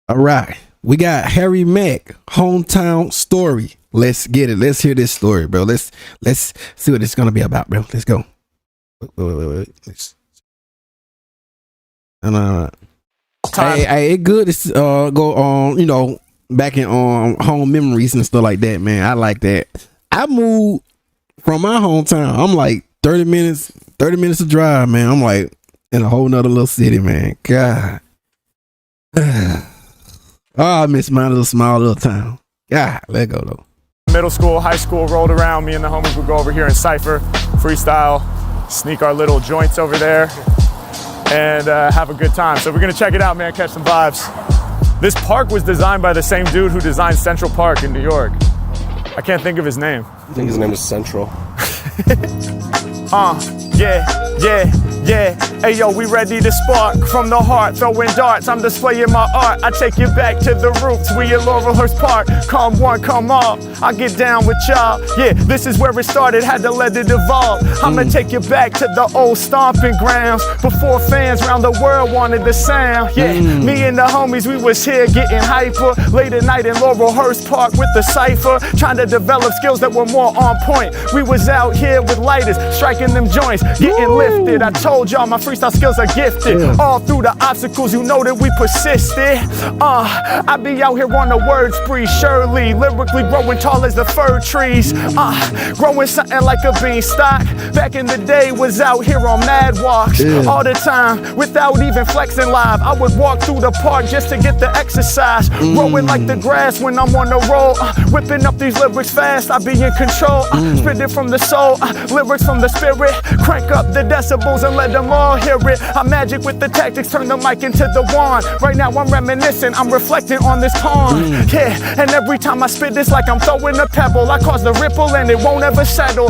All right. We got Harry Mack, hometown story. Let's get it. Let's hear this story, bro. Let's see what it's gonna be about, bro. Let's go. Wait. No. Hey, it good to go on, back in home memories and stuff like that, man. I like that. I moved from my hometown. I'm like 30 minutes to drive, man. I'm like in a whole nother little city, man. God. I miss my little small little town. God, let go though. Middle school, high school rolled around. Me and the homies would go over here and cypher, freestyle, sneak our little joints over there, and have a good time. So we're gonna check it out, man, catch some vibes. This park was designed by the same dude who designed Central Park in New York. I can't think of his name. I think his name is Central. Yeah. Hey yo, we ready to spark from the heart, throwing darts. I'm displaying my art. I take you back to the roots. We at Laurelhurst Park. Come one, come all. I get down with y'all. Yeah, this is where it started. Had to let it evolve. I'ma take you back to the old stomping grounds before fans around the world wanted the sound. Yeah, me and the homies, we was here getting hyper. Late at night in Laurelhurst Park with the cypher, trying to develop skills that were more on point. We was out here with lighters, striking them joints, getting lifted. I told y'all my freestyle skills are gifted. All through the obstacles, you know that we persisted. I be out here on a word spree, surely lyrically growing tall as the fir trees. Growing something like a beanstalk. Back in the day, was out here on mad walks all the time without even flexing live. I would walk through the park just to get the exercise. Growing like the grass when I'm on the road. Whipping up these lyrics fast, I be in control. Spit it from the soul, lyrics from the spirit. Crank up the decibels and let them all hear it. I'm magic with the tactics, turn the mic into the wand. Right now I'm reminiscing, I'm reflecting on this pond. Yeah, and every time I spit it's like I'm throwing a pebble. I cause the ripple and it won't ever settle.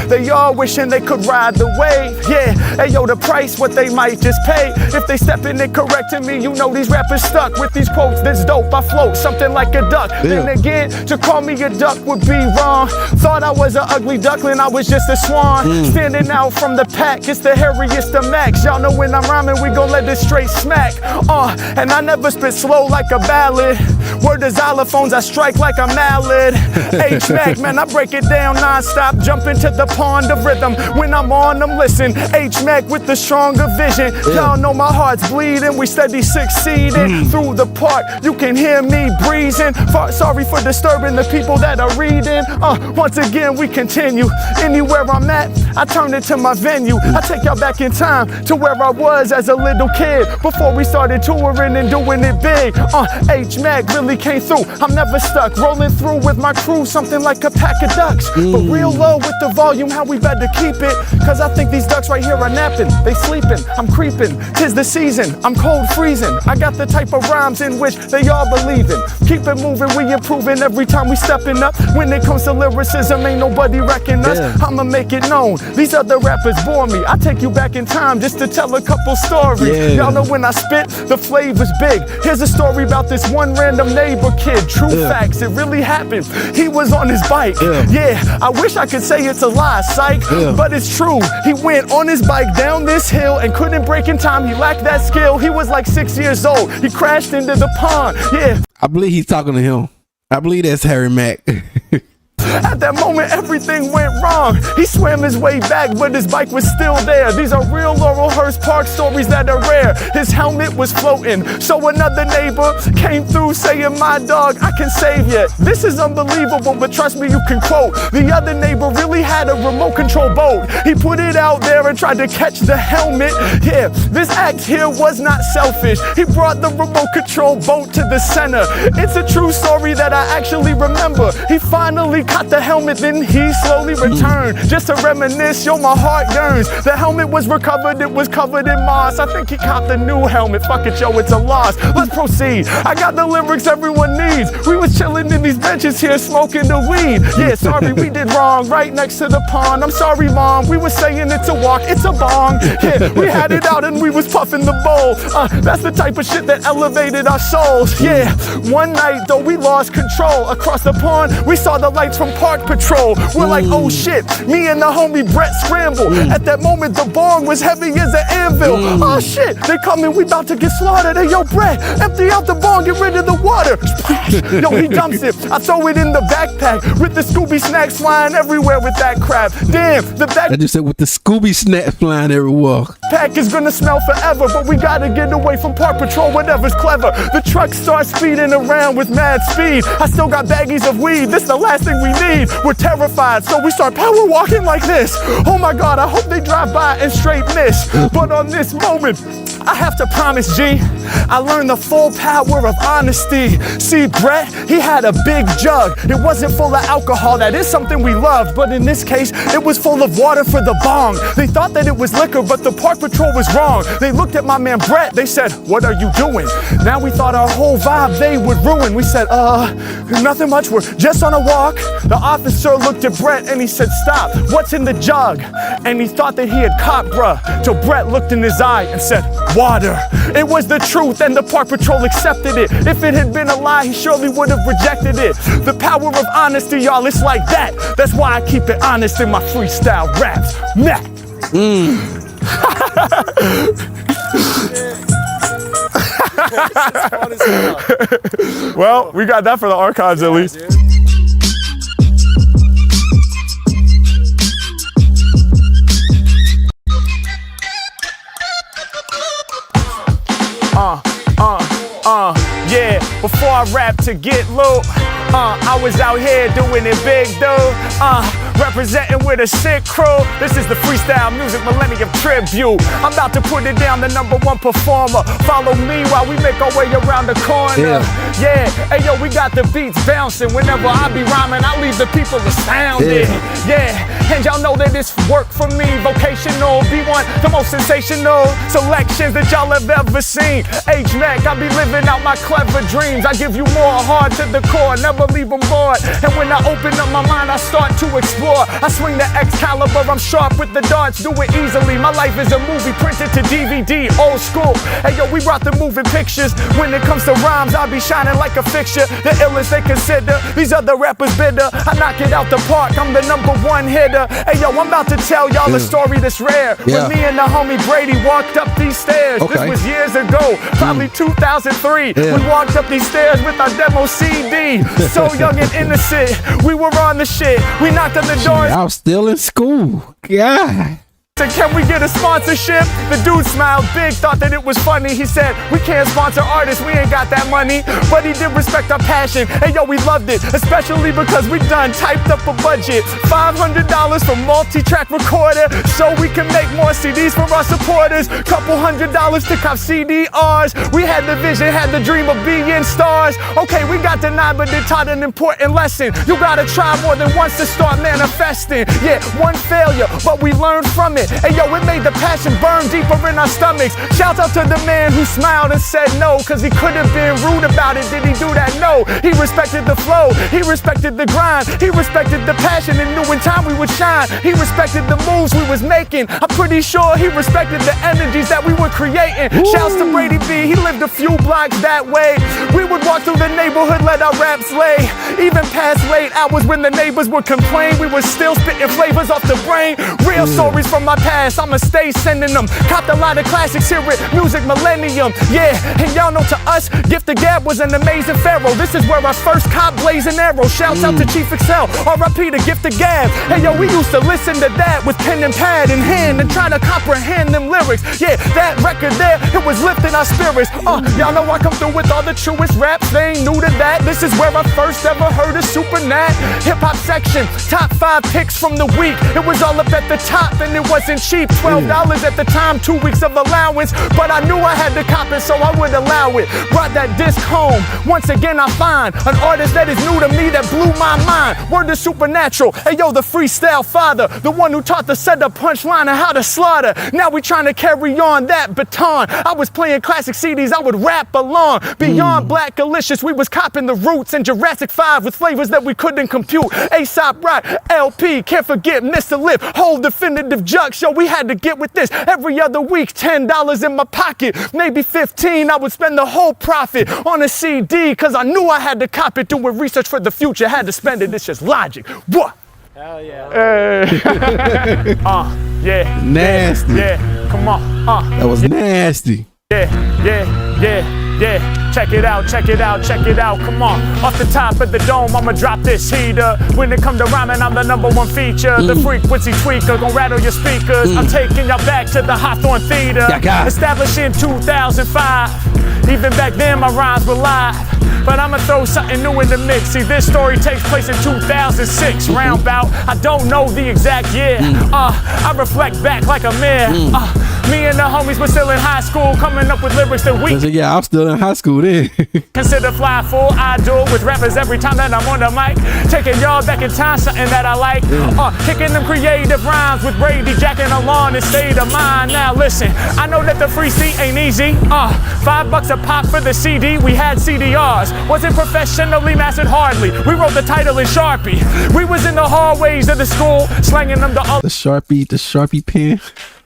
They all wishing they could ride the wave. Yeah, hey yo, the price what they might just pay. If they step in and correcting me, you know these rappers stuck with these quotes that's dope. I float something like a duck. Then again, to call me a duck would be wrong. Thought I was an ugly duckling, I was just a swan. Standing out from the pack, it's the hairiest of Macks. Y'all know when I'm rhyming, we gon' let this straight smack. And I never spit slow like a ballad. Word to xylophones, I strike like a mallet. H-Mack, man, I break it down non-stop. Jump into the pond of rhythm. When I'm on them, listen. H-Mack with the stronger vision. Y'all know my heart's bleeding. We steady succeeding. Through the park, you can hear me breezing. Sorry for disturbing the people that are reading. Once again, we continue. Anywhere I'm at, I turn it to my venue. I take y'all back in time to where I was as a little kid before we started touring and doing it big. H-Mack really came through. I'm never stuck. Rolling through with my crew, something like a pack of ducks. But real low with the volume, how we better keep it. Cause I think these ducks right here are napping. They sleeping, I'm creeping. 'Tis the season, I'm cold freezing. I got the type of rhymes in which they all believe in. Keep it moving, we improving every time we stepping up. When it comes to lyricism, ain't nobody wrecking us. I'ma make it known. These other rappers bore me. I take you back in time just to tell a couple stories. Y'all know when I spit, the flavor's big. Here's a story about this one random neighbor kid. True facts, it really happened. He was on his bike. I wish I could say it's a lie, psych. But it's true. He went on his bike down this hill and couldn't brake in time. He lacked that skill. He was like 6 years old. He crashed into the pond. I believe he's talking to him. I believe that's Harry Mack. At that moment, everything went wrong. He swam his way back, but his bike was still there. These are real Laurelhurst Park stories that are rare. His helmet was floating, so another neighbor came through saying, my dog, I can save you. This is unbelievable, but trust me, you can quote. The other neighbor really had a remote control boat. He put it out there and tried to catch the helmet. This act here was not selfish. He brought the remote control boat to the center. It's a true story that I actually remember. He finally caught the helmet, then he slowly returned. Just to reminisce, yo, my heart yearns. The helmet was recovered, it was covered in moss. I think he caught the new helmet. Fuck it, yo, it's a loss. Let's proceed. I got the lyrics everyone needs. We was chilling in these benches here, smoking the weed. Sorry, we did wrong, right next to the pond. I'm sorry, mom, we was saying it's a walk, it's a bong. We had it out and we was puffing the bowl. That's the type of shit that elevated our souls. One night, though, we lost control. Across the pond, we saw the lights from Park Patrol. We're like, oh shit, me and the homie Brett scramble. At that moment, the bong was heavy as an anvil. Oh shit, they coming, we about to get slaughtered. Hey yo, Brett, empty out the bong, get rid of the water. Yo, he dumps it, I throw it in the backpack with the Scooby snacks flying everywhere with that crap. Damn, the backpack. I just said with the Scooby snacks flying everywhere. Pack is gonna smell forever, but we gotta get away from Park Patrol, whatever's clever. The truck starts speeding around with mad speed. I still got baggies of weed, this the last thing we need. We're terrified, so we start power walking like this. Oh my God, I hope they drive by and straight miss. But on this moment, I have to promise, G, I learned the full power of honesty. See, Brett, he had a big jug. It wasn't full of alcohol, that is something we loved, but in this case, it was full of water for the bong. They thought that it was liquor, but the Park Patrol was wrong. They looked at my man Brett, they said, what are you doing? Now we thought our whole vibe they would ruin. We said, nothing much, we're just on a walk. The officer looked at Brett and he said, stop, what's in the jug? And he thought that he had caught bruh, till Brett looked in his eye and said, water. It was the truth and the Park Patrol accepted it. If it had been a lie, he surely would have rejected it. The power of honesty, y'all, it's like that. That's why I keep it honest in my freestyle raps. Mack. Well, we got that for the archives at least. Yeah, before I rap to get low, I was out here doing it big, dude. Representing with a sick crew. This is the Freestyle Music Millennium Tribute. I'm about to put it down, the #1 performer. Follow me while we make our way around the corner. Yeah, hey yo, we got the beats bouncing. Whenever I be rhyming, I leave the people astounded. Yeah, and y'all know that it's work for me. Vocational, B1, the most sensational selections that y'all have ever seen. Mack, I be living out my clever dreams. I give you more hard to the core, never leave them bored. And when I open up my mind, I start to explore. I swing the Excalibur, I'm sharp with the darts, do it easily. My life is a movie printed to DVD, old school. Hey yo, we brought the moving pictures. When it comes to rhymes, I'll be shining like a fixture. The illest they consider, these other rappers bitter. I knock it out the park, I'm the #1 hitter. Hey yo, I'm about to tell y'all a story that's rare. When me and the homie Brady walked up these stairs. This was years ago, probably 2003. We walked up these stairs with our demo CD. So young and innocent, we were on the shit. We knocked on the doors. I was still in school. God. Can we get a sponsorship? The dude smiled big, thought that it was funny. He said, we can't sponsor artists, we ain't got that money. But he did respect our passion. Hey yo, we loved it, especially because we done typed up a budget. $500 for multi-track recorder, so we can make more CDs for our supporters. Couple $100 to cop CDRs. We had the vision, had the dream of being stars. Okay, we got denied, but they taught an important lesson. You gotta try more than once to start manifesting. Yeah, one failure, but we learned from it. Hey yo, it made the passion burn deeper in our stomachs. Shout out to the man who smiled and said no, cause he could have been rude about it. Did he do that? No. He respected the flow, he respected the grind, he respected the passion and knew in time we would shine. He respected the moves we was making. I'm pretty sure he respected the energies that we were creating. Shouts to Brady B, he lived a few blocks that way. We would walk through the neighborhood, let our raps lay. Even past late hours when the neighbors would complain, we were still spitting flavors off the brain. Real stories from my past, I'ma stay sending them. Copped a lot of classics here at Music Millennium. Yeah, and y'all know to us, Gift the Gab was an amazing pharaoh. This is where I first caught blazing arrow. Shouts out to Chief Excel, R.I.P. to Gift the Gab. Hey yo, we used to listen to that with pen and pad in hand and try to comprehend them lyrics. Yeah, that record there, it was lifting our spirits. Y'all know I come through with all the truest raps, they ain't new to that. This is where I first ever heard of Super Nat. Hip hop section, top 5 picks from the week. It was all up at the top and it wasn't cheap. $12 at the time, 2 weeks of allowance. But I knew I had to cop it, so I would allow it. Brought that disc home. Once again, I find an artist that is new to me that blew my mind. Word to Supernatural. Hey yo, the freestyle father, the one who taught the setup, punchline, and how to slaughter. Now we trying to carry on that that baton. I was playing classic CDs, I would rap along. Beyond Black Alicious, we was copping the Roots and Jurassic 5 with flavors that we couldn't compute. Aesop Rock, LP, can't forget Mr. Lip, whole definitive jug show. We had to get with this every other week. $10 in my pocket, maybe 15. I would spend the whole profit on a CD, cause I knew I had to cop it. Doing research for the future, had to spend it. It's just logic. What? Hell yeah. Yeah. Nasty. Yeah, come on. That was nasty. Yeah. Check it out, come on. Off the top of the dome, I'ma drop this heater. When it come to rhyming, I'm the #1 feature. The frequency tweaker, gon' rattle your speakers. I'm taking y'all back to the Hawthorne Theater. Established in 2005. Even back then, my rhymes were live. But I'ma throw something new in the mix. See, this story takes place in 2006, roundabout. I don't know the exact year. I reflect back like a mirror. Me and the homies were still in high school, coming up with lyrics that we yeah, I was still in high school then. consider fly full. I do it with rappers every time that I'm on the mic. Taking y'all back in time, something that I like. Kicking them creative rhymes with Brady, jacking along and state of mind. Now listen, I know that the free seat ain't easy. $5 a pop for the CD. We had CDRs. Wasn't professionally mastered hardly. We wrote the title in Sharpie. We was in the hallways of the school, slanging them to all The Sharpie pen.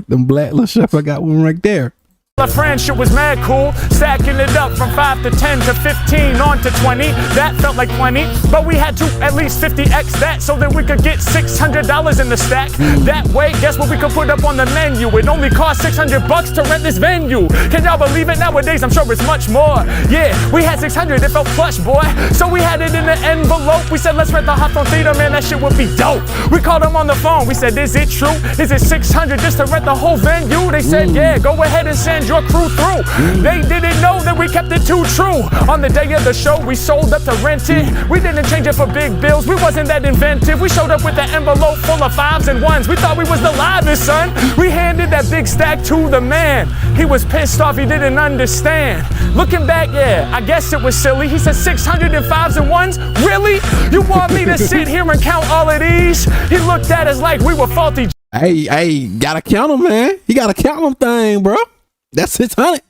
Them black little Sharpie, I got one right there. our friendship was mad cool, stacking it up from 5 to 10 to 15 on to 20. That felt like plenty, but we had to at least 50x that so that we could get $600 in the stack. That way, guess what we could put up on the menu? It only cost $600 to rent this venue. Can y'all believe it? Nowadays, I'm sure it's much more. Yeah, we had 600, it felt plush, boy. So we had it in an envelope. We said, let's rent the Hawthorne Theater, man, that shit would be dope. We called them on the phone. We said, is it true? Is it 600 just to rent the whole venue? They said, yeah, go ahead and send your crew through. They didn't know that we kept it too true. On the day of the show, we sold up to rent it. We didn't change it for big bills. We wasn't that inventive. We showed up with an envelope full of 5s and 1s. We thought we was the livest, son. We handed that big stack to the man. He was pissed off, he didn't understand. Looking back, yeah, I guess it was silly. He said 605s and 1s? Really? You want me to sit here and count all of these? He looked at us like we were faulty. Hey, gotta count them, man. You gotta count them thing, bro. That's 600.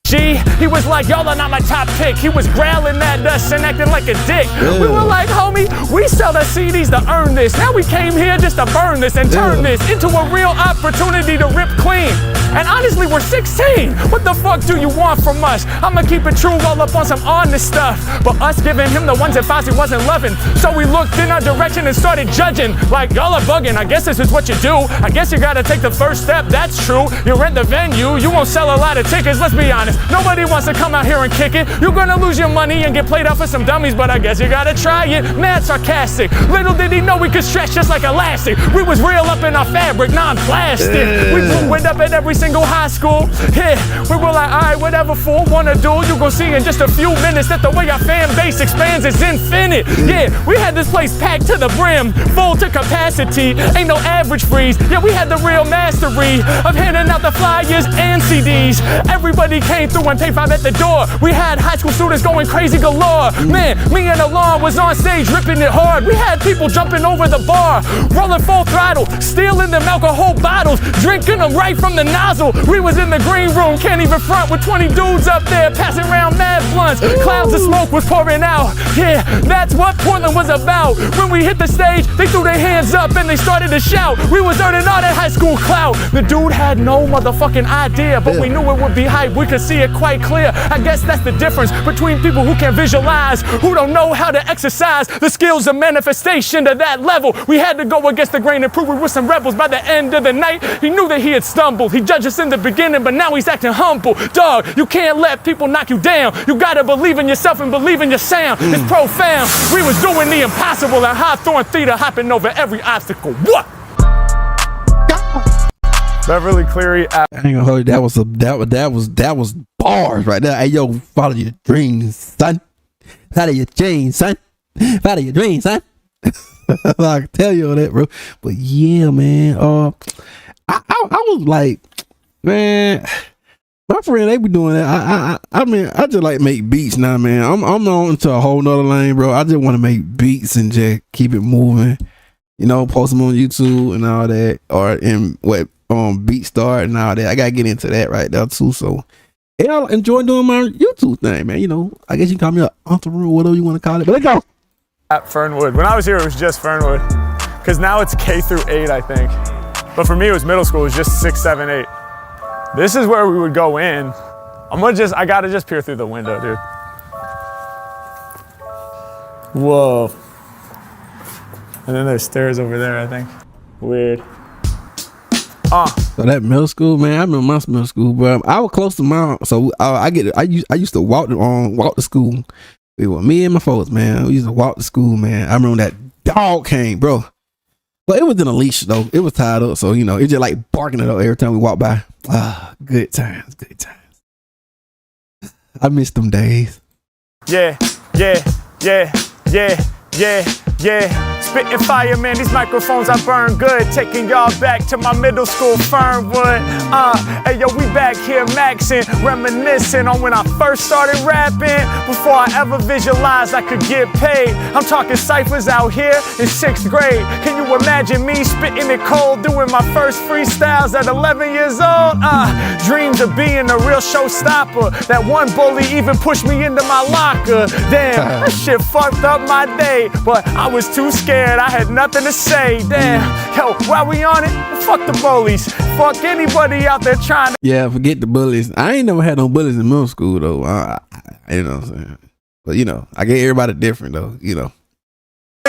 He was like, y'all are not my top pick. He was growling at us and acting like a dick. We were like, homie, we sell the CDs to earn this. Now we came here just to burn this and turn this into a real opportunity to rip clean. And honestly, we're 16. What the fuck do you want from us? I'ma keep it true, all up on some honest stuff. But us giving him the 1s and 5s he wasn't loving. So we looked in our direction and started judging. Like, y'all are bugging, I guess this is what you do. I guess you gotta take the first step, that's true. You rent the venue, you won't sell a lot of tickets, let's be honest. Nobody wants to come out here and kick it. You're gonna lose your money and get played out for some dummies, but I guess you gotta try it. Mad sarcastic. Little did he know we could stretch just like elastic. We was real up in our fabric, non-plastic. We blew wind up at every single high school. Yeah, we were like, alright, whatever fool wanna do. You gon' see in just a few minutes that the way our fan base expands is infinite. Yeah, we had this place packed to the brim, full to capacity. Ain't no average freeze. Yeah, we had the real mastery of handing out the flyers and CDs. Everybody came through and paid $5 at the door. We had high school students going crazy galore. Man, me and Alon was on stage ripping it hard. We had people jumping over the bar, rolling full throttle, stealing them alcohol bottles, drinking them right from the nozzle. We was in the green room, can't even front, with 20 dudes up there passing around mad blunts. Clouds of smoke was pouring out. Yeah, that's what Portland was about. When we hit the stage, they threw their hands up and they started to shout. We was earning all that high school clout. The dude had no motherfucking idea, but we knew it would be hype. We could see it quite clear. I guess that's the difference between people who can visualize, who don't know how to exercise the skills of manifestation to that level. We had to go against the grain and prove we were some rebels. By the end of the night, he knew that he had stumbled. He judged us in the beginning, but now he's acting humble. Dog, you can't let people knock you down. You gotta believe in yourself and believe in your sound. It's profound. We was doing the impossible at Hawthorne Theater, hopping over every obstacle. What? Beverly Cleary. I ain't gonna hold you. That was bars right there. Hey yo, follow your dreams, son. Follow your dreams, son. Follow your dreams, son. I can tell you all that, bro. But yeah, man. I was like, man, my friend, they be doing that. I mean, I just like make beats now, man. I'm on into a whole nother lane, bro. I just want to make beats and just keep it moving. You know, post them on YouTube and all that, or in what beat start and all that. I gotta get into that right there too. So yeah, I enjoy doing my YouTube thing, man. You know, I guess you can call me an entrepreneur, whatever you want to call it. But let's go. At Fernwood. When I was here, it was just Fernwood. Because now it's K through 8, I think. But for me, it was middle school. It was just 6, 7, 8. This is where we would go in. I gotta just peer through the window, dude. Whoa. And then there's stairs over there, I think. Weird. So that middle school, man, I remember my middle school, but I was close to mine. So I used to walk to school. It was me and my folks, man. We used to walk to school, man. I remember that dog came, bro. But it was in a leash though. It was tied up, so you know, it just like barking it up every time we walk by. Good times, good times. I miss them days. Yeah. Spitting fire, man, these microphones I burn good. Taking y'all back to my middle school, Fernwood. Hey yo, we back here maxing, reminiscing on when I first started rapping. Before I ever visualized I could get paid. I'm talking ciphers out here in 6th grade. Can you imagine me spitting it cold, doing my first freestyles at 11 years old? Dreams of being a real showstopper. That one bully even pushed me into my locker. Damn, that shit fucked up my day. But I was too scared, I had nothing to say. Damn, yo, while we on it, fuck the bullies. Fuck anybody out there trying to. Yeah, forget the bullies. I ain't never had no bullies in middle school though. You know what I'm saying? But you know, I get everybody different though, you know.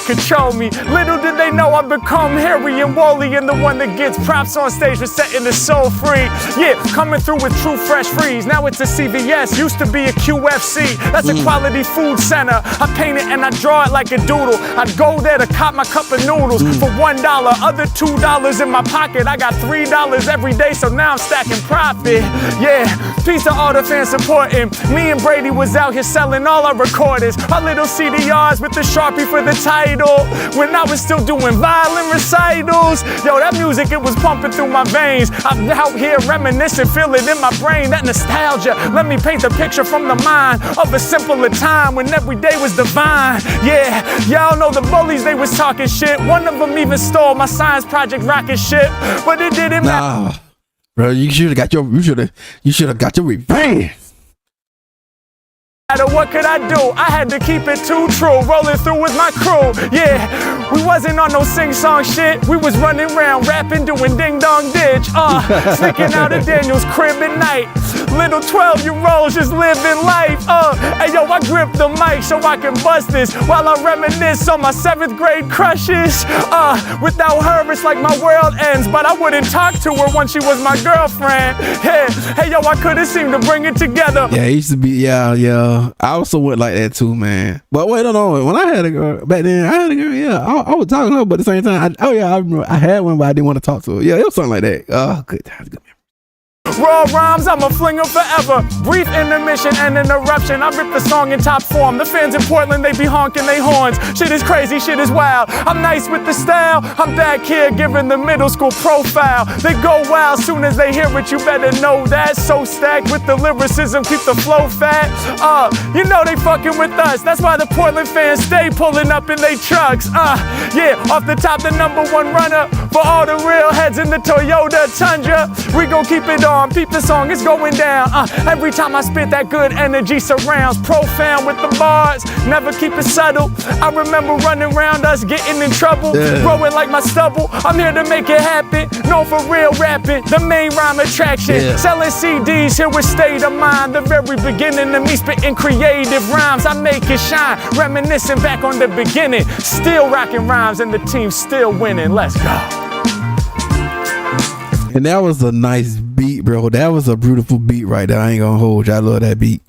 Control me. Little did they know I've become hairy and woolly and the one that gets props on stage for setting the soul free. Yeah, coming through with true fresh freeze. Now it's a CVS, used to be a QFC. That's a quality food center. I paint it and I draw it like a doodle. I'd go there to cop my cup of noodles for $1, other $2 in my pocket. I got $3 every day, so now I'm stacking profit. Yeah, peace to all the fans supporting. Me and Brady was out here selling all our recordings. Our little CDRs with the Sharpie for the title. When I was still doing violin recitals. Yo, that music, it was pumping through my veins. I'm out here reminiscing, feel it in my brain. That nostalgia, let me paint the picture from the mind of a simpler time when every day was divine. Yeah, y'all know the bullies, they was talking shit. One of them even stole my science project rocket ship. But it didn't matter. Nah, bro, you should have got your revenge. What could I do? I had to keep it too true. Rolling through with my crew. Yeah, we wasn't on no sing-song shit. We was running around rapping, doing ding-dong ditch. Sneaking out of Daniel's crib at night. Little 12-year-olds just living life. Hey yo, I grip the mic so I can bust this while I reminisce on my 7th grade crushes. Without her, it's like my world ends. But I wouldn't talk to her once she was my girlfriend. Yeah, hey yo, I couldn't seem to bring it together. Yeah, it used to be, yeah. I also went like that too, man. But wait, no. When I had a girl back then, yeah. I was talking to her, but at the same time, I remember I had one, but I didn't want to talk to her. Yeah, it was something like that. Oh, good times, good memories. Raw rhymes, I'm a flinger forever. Brief intermission and an eruption. I rip the song in top form. The fans in Portland, they be honking they horns. Shit is crazy, shit is wild. I'm nice with the style. I'm back here giving the middle school profile. They go wild soon as they hear it, you better know that. So stacked with the lyricism, keep the flow fat. You know they fucking with us. That's why the Portland fans stay pulling up in they trucks. Yeah, off the top, the #1 runner for all the real heads in the Toyota Tundra. We gon' keep it on. Peep the song, it's going down. Every time I spit, that good energy surrounds. Profound with the bars, never keep it subtle. I remember running around us, getting in trouble. Growing like my stubble, I'm here to make it happen. Known for real rapping, the main rhyme attraction. Selling CDs here with State of Mind. The very beginning of me spitting creative rhymes. I make it shine, reminiscing back on the beginning. Still rocking rhymes and the team still winning. Let's go. And that was a nice beat, bro. That was a beautiful beat right there. I ain't gonna hold you. I love that beat.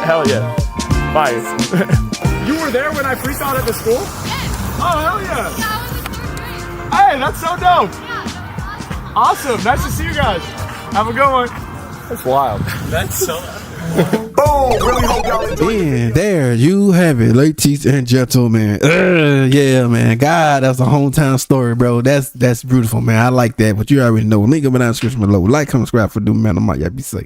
Hell yeah. Fire. You were there when I freestyled at the school? Yes. Oh, hell yeah. Hey, that's so dope. Awesome. Nice to see you guys. Have a good one. That's wild. That's so boom. Really hope y'all enjoy it. And there you have it, ladies and gentlemen. Yeah, man. God, that's a hometown story, bro. That's beautiful, man. I like that. But you already know. Link up in the description below. Like, comment, subscribe for doing man. I might be safe.